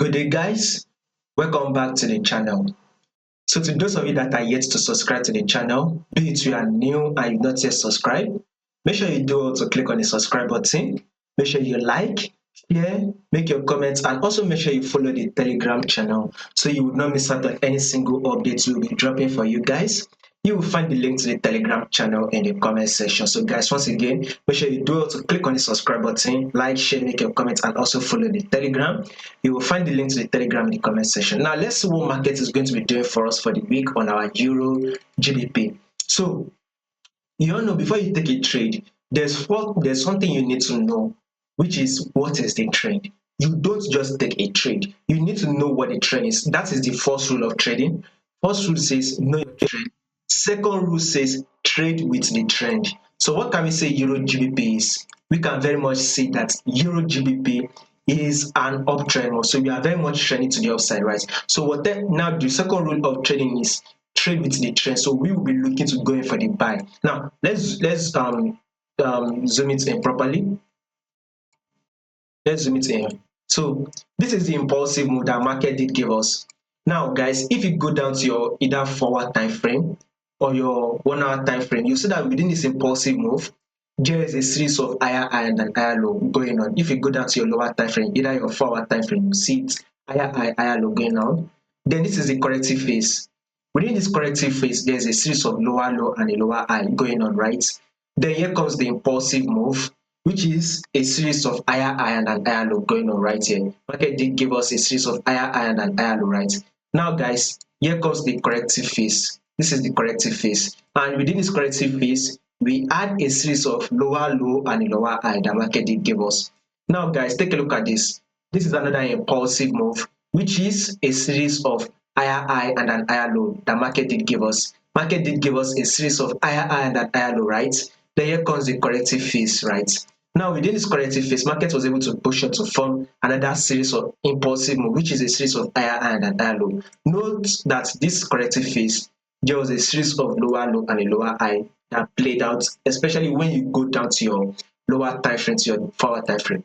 Good day, guys. Welcome back to the channel. So, to those of you that are yet to subscribe to the channel, be it you are new and you've not yet subscribed, make sure you do also click on the subscribe button. Make sure you like, share, make your comments, and also make sure you follow the Telegram channel so you will not miss out on any single updates we'll be dropping for you guys. You will find the link to the Telegram channel in the comment section. So guys, once again, make sure you do also click on the subscribe button, like, share, make your comments, and also follow the Telegram. You will find the link to the Telegram in the comment section. Now, let's see what market is going to be doing for us for the week on our Euro GBP. So, you all know before you take a trade, there's something you need to know, which is what is the trend. You don't just take a trade. You need to know what the trend is. That is the first rule of trading. First rule says know your trend. Second rule says trade with the trend. So what can we say Euro GBP is? We can very much say that Euro GBP is an uptrend. So we are very much trending to the upside, right? So now the second rule of trading is trade with the trend. So we will be looking to go in for the buy. Now let's zoom it in properly. Let's zoom it in. So this is the impulsive move that market did give us. Now guys, if you go down to your either forward time frame or your 1 hour time frame, you see that within this impulsive move, there is a series of higher high and higher low going on. If you go down to your lower time frame, either your forward time frame, you see it higher high, higher low going on. Then this is the corrective phase. Within this corrective phase, there's a series of lower low and a lower high going on, right? Then here comes the impulsive move, which is a series of higher high and higher low going on right here. Market did give us a series of higher high and higher low, right? Now guys, here comes the corrective phase. This is the corrective phase, and within this corrective phase, we add a series of lower low and a lower high that market did give us. Now guys, take a look at this. This is another impulsive move, which is a series of higher high and an higher low that market did give us. Market did give us a series of higher high and an higher low, right? Then here comes the corrective phase, right? Now within this corrective phase, market was able to push up to form another series of impulsive move, which is a series of higher high and an higher low. Note that this corrective phase, there was a series of lower low and a lower high that played out, especially when you go down to your lower time frame, to your forward time frame.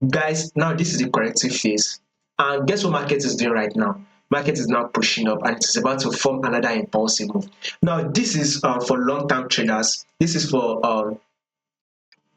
Guys, now this is the corrective phase, and guess what market is doing right now? Market is now pushing up and it is about to form another impulsive move. Now this is for long-term traders. This is for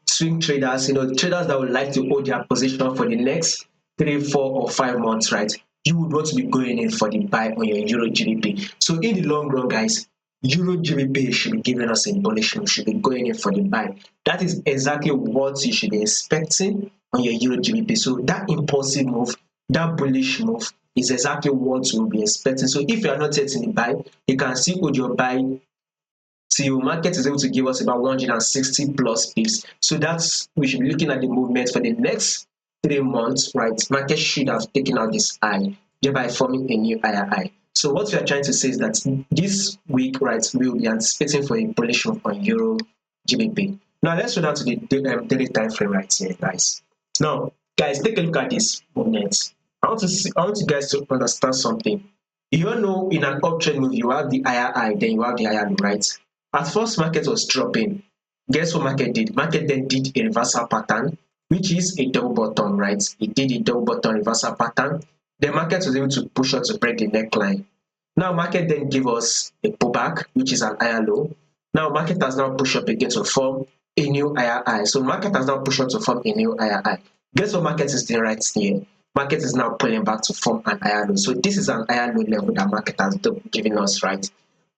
swing traders, traders that would like to hold their position for the next 3, 4, or 5 months, right? You would want to be going in for the buy on your Euro GBP. So in the long run, guys, Euro GBP should be giving us a bullish move, should be going in for the buy. That is exactly what you should be expecting on your Euro GBP. So that impulsive move, that bullish move is exactly what you will be expecting. So if you are not yet in the buy, you can still hold your buy till market is able to give us about 160 plus pips. So that's, we should be looking at the movement for the next 3 months, right? Market should have taken out this high, thereby forming a new higher high. So what we are trying to say is that this week, right, we will be anticipating for a bullish move on Euro GBP. Now let's go down to the daily time frame right here, guys. Now, guys, take a look at this movement. I want you guys to understand something. You all know in an uptrend move, you have the higher high, then you have the higher low, right? At first, market was dropping. Guess what market did? Market then did a reversal pattern, which is a double bottom, right? It did a double bottom reversal pattern. The market was able to push up to break the neckline. Now, market then gave us a pullback, which is an higher low. Now, market has now pushed up again to form a new higher high. So, market has now pushed up to form a new higher high. Guess what market is doing right here? Market is now pulling back to form an higher low. So, this is an higher low level that market has given us, right?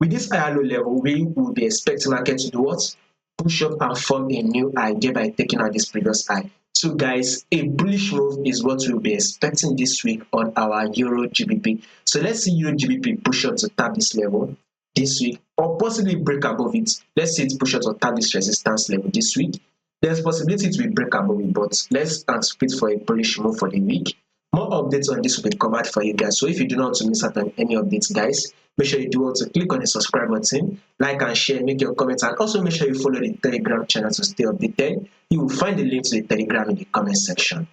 With this higher low level, we will be expecting market to do what? Push up and form a new high, thereby taking out this previous high. So guys, a bullish move is what we'll be expecting this week on our Euro GBP. So let's see Euro GBP push up to tap this level this week, or possibly break above it. Let's see it push up to tap this resistance level this week. There's possibility to break above it, but let's anticipate for a bullish move for the week. More updates on this will be covered for you guys. So if you do not want to miss out on any updates, guys, make sure you do also click on the subscribe button, like and share, make your comments, and also make sure you follow the Telegram channel to stay updated. You will find the link to the Telegram in the comment section.